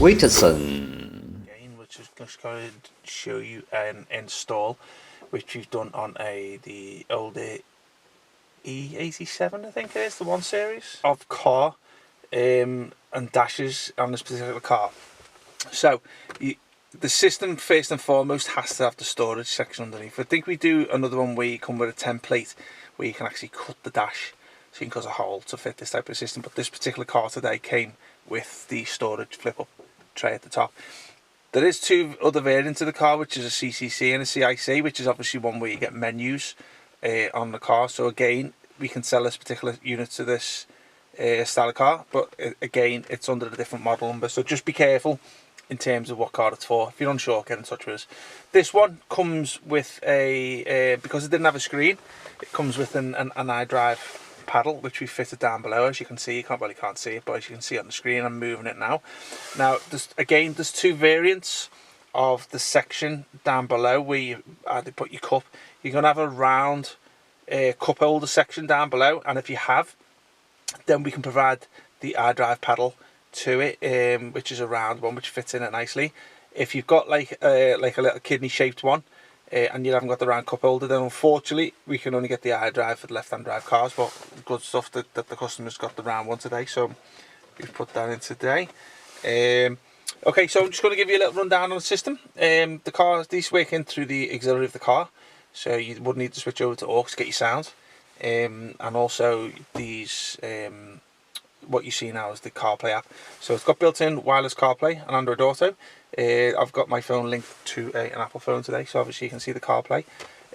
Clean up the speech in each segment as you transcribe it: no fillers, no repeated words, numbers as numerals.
WITSON. Which is just going to show you an install which we've done on the older E87, I think it is, the 1 series of car and dashes on this particular car. So the system first and foremost has to have the storage section underneath. I think we do another one where you come with a template where you can actually cut the dash so you can cut a hole to fit this type of system, but this particular car today came with the storage flip up tray at the top. There is 2 other variants of the car, which is a CCC and a CIC, which is obviously one where you get menus on the car. So again, we can sell this particular unit to this style of car, but again, it's under a different model number. So just be careful in terms of what car it's for. If you're unsure, get in touch with us. This one comes with a, because it didn't have a screen, it comes with an iDrive paddle, which we fitted down below. As you can see, you can't see it, but as you can see on the screen, I'm moving it now. Now, there's 2 variants of the section down below where you either put your cup. You're going to have a round cup holder section down below, and if you have, then we can provide the iDrive paddle to it, which is a round one which fits in it nicely. If you've got like a little kidney shaped one and you haven't got the round cup holder, then unfortunately we can only get the iDrive for the left-hand drive cars, but good stuff that the customer's got the round one today, so we've put that in today. Okay, so I'm just going to give you a little rundown on the system. The car, these work in through the auxiliary of the car, so you would need to switch over to aux to get your sound, and also these what you see now is the CarPlay app. So it's got built-in wireless CarPlay and Android Auto. I've got my phone linked to an Apple phone today, so obviously you can see the CarPlay,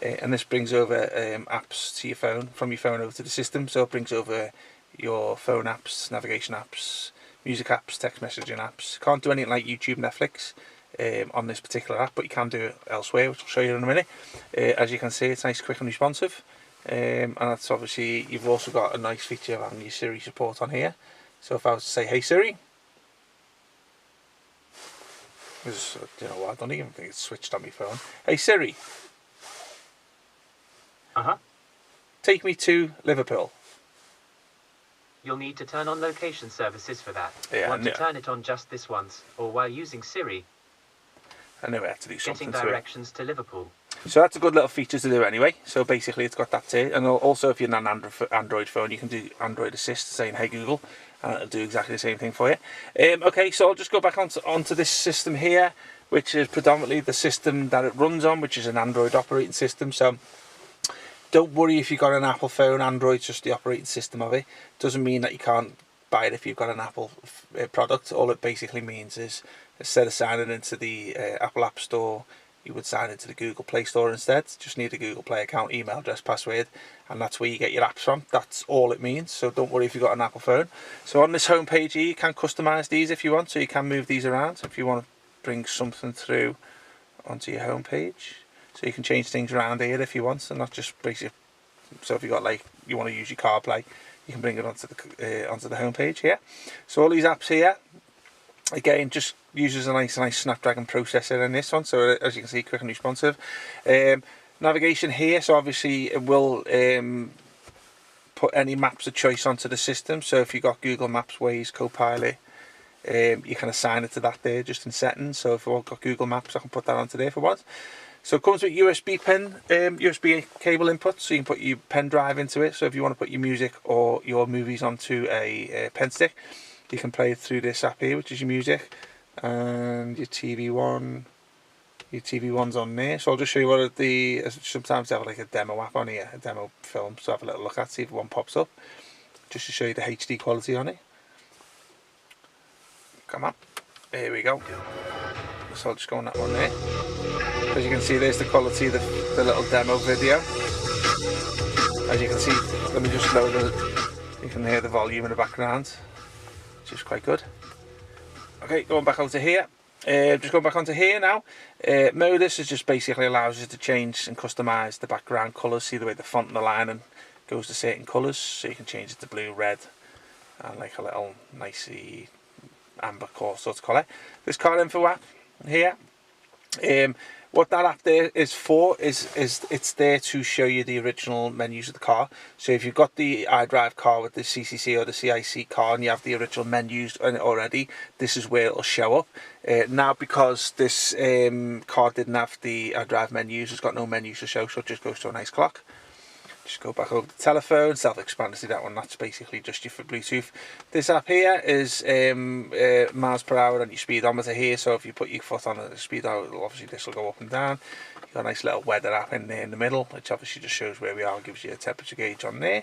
and this brings over apps to your phone, from your phone over to the system. So it brings over your phone apps, navigation apps, music apps, text messaging apps. Can't do anything like YouTube, Netflix on this particular app, but you can do it elsewhere, which I'll show you in a minute. As you can see, it's nice, quick and responsive. And that's obviously, you've also got a nice feature of having your Siri support on here. So if I was to say, hey Siri, because you know what, I don't even think it's switched on my phone. Hey Siri, take me to Liverpool. You'll need to turn on location services for that. Yeah, Want to turn it on just this once, or while using Siri. I know I had to do something Getting directions to Liverpool. So that's a good little feature to do anyway. So basically it's got that too. And also if you're on an Android phone, you can do Android Assist saying hey Google, and it'll do exactly the same thing for you. Okay, so I'll just go back onto this system here, which is predominantly the system that it runs on, which is an Android operating system. So don't worry if you've got an Apple phone. Android's just the operating system of it. Doesn't mean that you can't buy it if you've got an Apple product. All it basically means is, instead of signing into the Apple App Store, you would sign into the Google Play Store instead. Just need a Google Play account, email address, password, and that's where you get your apps from. That's all it means. So don't worry if you've got an Apple phone. So on this home page here, you can customize these if you want. So you can move these around if you want to bring something through onto your home page. So you can change things around here if you want, and not just basically. So if you got like you want to use your CarPlay, you can bring it onto the home page here. So all these apps here, again, just uses a nice Snapdragon processor in this one, so as you can see, quick and responsive. Navigation here, so obviously it will put any maps of choice onto the system. So if you've got Google Maps, Waze, Copilot, you can assign it to that there just in settings. So if I've got Google Maps, I can put that onto there for once. So it comes with USB cable input, so you can put your pen drive into it. So if you want to put your music or your movies onto a pen stick, you can play it through this app here, which is your music, and your TV one. Your TV one's on there. So I'll just show you what sometimes they have like a demo app on here, a demo film, so have a little look at, see if one pops up, just to show you the HD quality on it. Come on, here we go. So I'll just go on that one there. As you can see, there's the quality of the little demo video. As you can see, let me just load it. You can hear the volume in the background, which is quite good. Okay, going back over to here. Just going back onto here now. MERCEDES is just basically allows you to change and customize the background colours. See the way the font and the lining goes to certain colours, so you can change it to blue, red, and like a little nicey amber core sort of colour. This car info app here What that app there is for is it's there to show you the original menus of the car. So if you've got the iDrive car with the CCC or the CIC car and you have the original menus in it already, this is where it'll show up. Now because this car didn't have the iDrive menus, it's got no menus to show, so it just goes to a nice clock. Just go back over the telephone, self-explanatory that one, that's basically just you for Bluetooth. This app here is miles per hour on your speedometer here, so if you put your foot on the speedometer, obviously this will go up and down. You've got a nice little weather app in there in the middle, which obviously just shows where we are, gives you a temperature gauge on there.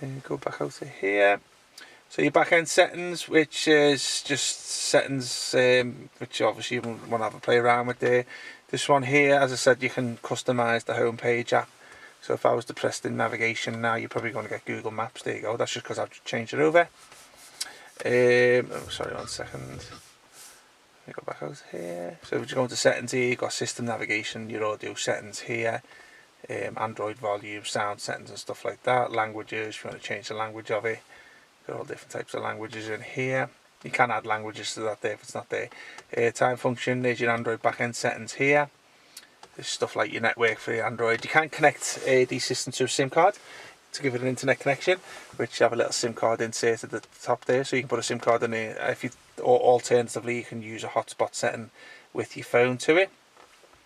And go back out to here. So your back end settings, which is just settings which obviously you want to have a play around with there. This one here, as I said, you can customize the home page app. So if I was to press the navigation now, you're probably going to get Google Maps. There you go. That's just because I've changed it over. Oh, sorry, 1 second. Let me go back out here. So if you go into settings here, you've got system navigation, your audio settings here, Android volume, sound settings and stuff like that. Languages, if you want to change the language of it. Got all different types of languages in here. You can add languages to that there if it's not there. Time function, there's your Android backend settings here. There's stuff like your network for your Android. You can connect these systems to a SIM card to give it an internet connection, which you have a little SIM card insert at the top there, so you can put a SIM card in there. Or alternatively, you can use a hotspot setting with your phone to it.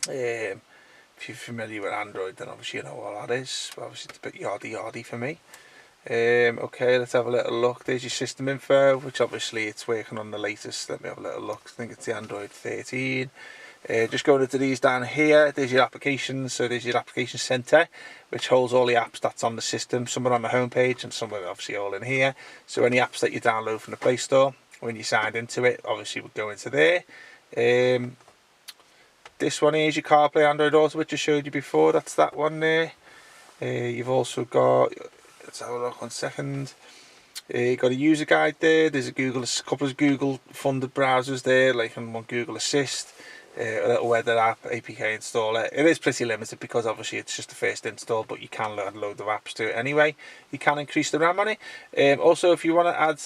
If you're familiar with Android, then obviously you know what that is. Obviously it's a bit yardy for me. Okay, let's have a little look. There's your system info, which obviously it's working on the latest. Let me have a little look. I think it's the Android 13. Just going into these down here, there's your applications. So there's your application center, which holds all the apps that's on the system. Some are on the home page and some are obviously all in here. So any apps that you download from the Play Store, when you signed into it, obviously would go into there. This one here is your CarPlay Android Auto, which I showed you before. That's that one there. You've also got, let's have a look 1 second. You've got a user guide there. There's a couple of Google funded browsers there, like on Google Assist. A little weather app, APK installer. It is pretty limited because obviously it's just the first install, but you can add a load of apps to it anyway. You can increase the RAM on it. Also, if you want to add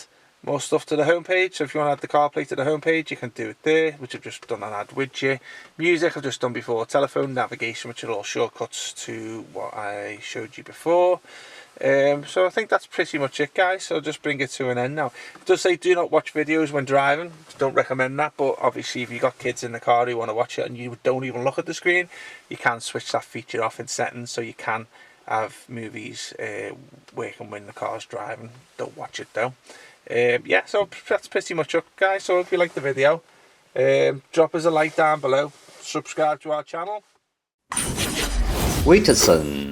more stuff to the homepage, so if you want to add the CarPlay to the homepage, you can do it there, which I've just done an add widget. Music I've just done before. Telephone, navigation, which are all shortcuts to what I showed you before. So I think that's pretty much it, guys. So I'll just bring it to an end now. It does say do not watch videos when driving. Don't recommend that, but obviously if you've got kids in the car who want to watch it and you don't even look at the screen, you can switch that feature off in settings, so you can have movies working when the car's driving. Don't watch it though. Yeah, so that's pretty much it, guys. So if you like the video, drop us a like down below, subscribe to our channel. WITSON